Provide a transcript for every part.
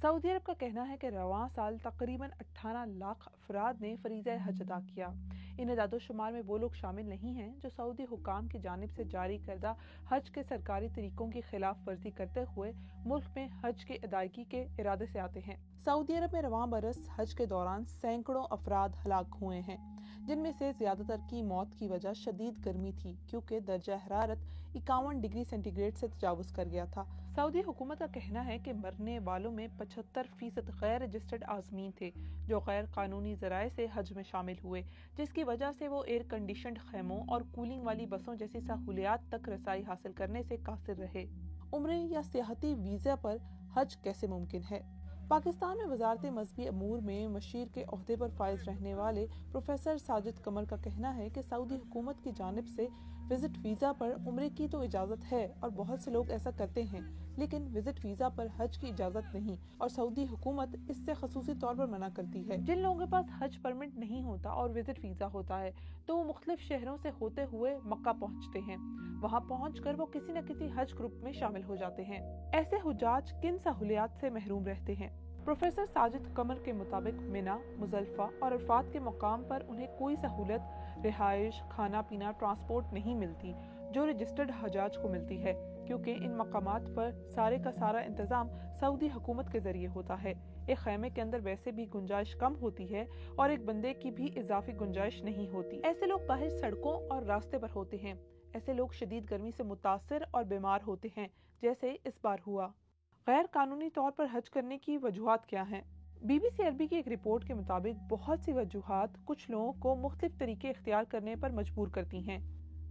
سعودی عرب کا کہنا ہے کہ رواں سال تقریباً 18 لاکھ افراد نے فریضہ حج ادا کیا۔ ان اعداد و شمار میں وہ لوگ شامل نہیں ہیں جو سعودی حکام کی جانب سے جاری کردہ حج کے سرکاری طریقوں کی خلاف ورزی کرتے ہوئے ملک میں حج کی ادائیگی کے ارادے سے آتے ہیں۔ سعودی عرب میں رواں برس حج کے دوران سینکڑوں افراد ہلاک ہوئے ہیں، جن میں سے زیادہ تر کی موت کی وجہ شدید گرمی تھی، کیونکہ درجہ حرارت 51 ڈگری سینٹی گریڈ سے تجاوز کر گیا تھا۔ سعودی حکومت کا کہنا ہے کہ مرنے والوں میں 75% غیر رجسٹرڈ عازمین تھے جو غیر قانونی ذرائع سے حج میں شامل ہوئے، جس کی وجہ سے وہ ایئر کنڈیشنڈ خیموں اور کولنگ والی بسوں جیسی سہولیات تک رسائی حاصل کرنے سے قاصر رہے۔ عمرے یا سیاحتی ویزا پر حج کیسے ممکن ہے؟ پاکستان میں وزارت مذہبی امور میں مشیر کے عہدے پر فائز رہنے والے پروفیسر ساجد قمر کا کہنا ہے کہ سعودی حکومت کی جانب سے وزٹ ویزا پر عمرے کی تو اجازت ہے اور بہت سے لوگ ایسا کرتے ہیں، لیکن وزٹ ویزا پر حج کی اجازت نہیں، اور سعودی حکومت اس سے خصوصی طور پر منع کرتی ہے۔ جن لوگوں کے پاس حج پرمٹ نہیں ہوتا اور وزٹ ویزا ہوتا ہے تو وہ مختلف شہروں سے ہوتے ہوئے مکہ پہنچتے ہیں۔ وہاں پہنچ کر وہ کسی نہ کسی حج گروپ میں شامل ہو جاتے ہیں۔ ایسے حجاج کن سہولیات سے محروم رہتے ہیں؟ پروفیسر ساجد قمر کے مطابق منا، مزدلفہ اور عرفات کے مقام پر انہیں کوئی سہولت، رہائش، کھانا پینا، ٹرانسپورٹ نہیں ملتی جو رجسٹرڈ حجاج کو ملتی ہے، کیونکہ ان مقامات پر سارے کا سارا انتظام سعودی حکومت کے ذریعے ہوتا ہے۔ ایک خیمے کے اندر ویسے بھی گنجائش کم ہوتی ہے اور ایک بندے کی بھی اضافی گنجائش نہیں ہوتی۔ ایسے لوگ باہر سڑکوں اور راستے پر ہوتے ہیں۔ ایسے لوگ شدید گرمی سے متاثر اور بیمار ہوتے ہیں، جیسے اس بار ہوا۔ غیر قانونی طور پر حج کرنے کی وجوہات کیا ہیں؟ بی بی سی عربی کی ایک رپورٹ کے مطابق بہت سی وجوہات کچھ لوگوں کو مختلف طریقے اختیار کرنے پر مجبور کرتی ہیں،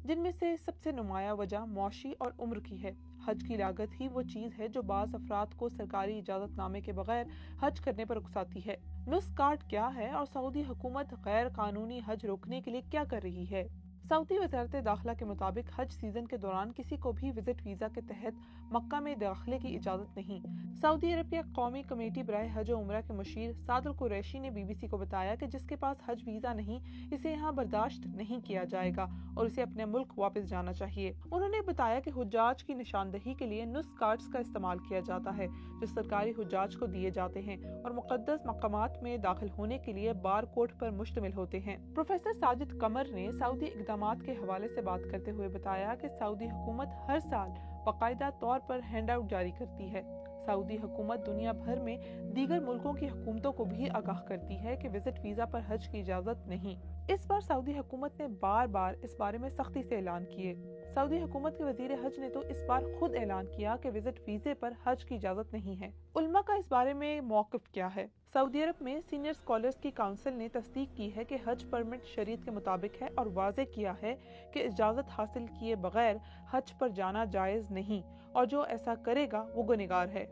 جن میں سے سب سے نمایاں وجہ معاشی اور عمر کی ہے۔ حج کی لاگت ہی وہ چیز ہے جو بعض افراد کو سرکاری اجازت نامے کے بغیر حج کرنے پر اکساتی ہے۔ نسخ کارڈ کیا ہے اور سعودی حکومت غیر قانونی حج روکنے کے لیے کیا کر رہی ہے؟ سعودی وزارت داخلہ کے مطابق حج سیزن کے دوران کسی کو بھی وزٹ ویزا کے تحت مکہ میں داخلے کی اجازت نہیں۔ سعودی عرب کے قومی کمیٹی برائے حج و عمرہ کے مشیر سعد القریشی نے بی بی سی کو بتایا کہ جس کے پاس حج ویزا نہیں، اسے یہاں برداشت نہیں کیا جائے گا اور اسے اپنے ملک واپس جانا چاہیے۔ انہوں نے بتایا کہ حجاج کی نشاندہی کے لیے نسخ کارڈز کا استعمال کیا جاتا ہے جو سرکاری حجاج کو دیے جاتے ہیں اور مقدس مقامات میں داخل ہونے کے لیے بار کوڈ پر مشتمل ہوتے ہیں۔ پروفیسر ساجد قمر نے سعودی اقدامات کے حوالے سے بات کرتے ہوئے بتایا کہ سعودی حکومت ہر سال باقاعدہ طور پر ہینڈ آؤٹ جاری کرتی ہے۔ سعودی حکومت دنیا بھر میں دیگر ملکوں کی حکومتوں کو بھی آگاہ کرتی ہے کہ وزٹ ویزا پر حج کی اجازت نہیں۔ اس بار سعودی حکومت نے بار بار اس بارے میں سختی سے اعلان کیے۔ سعودی حکومت کے وزیر حج نے تو اس بار خود اعلان کیا کہ وزٹ ویزے پر حج کی اجازت نہیں ہے۔ علماء کا اس بارے میں موقف کیا ہے؟ سعودی عرب میں سینئر اسکالرز کی کونسل نے تصدیق کی ہے کہ حج پرمٹ شریعت کے مطابق ہے اور واضح کیا ہے کہ اجازت حاصل کیے بغیر حج پر جانا جائز نہیں، اور جو ایسا کرے گا وہ گنہگار ہے۔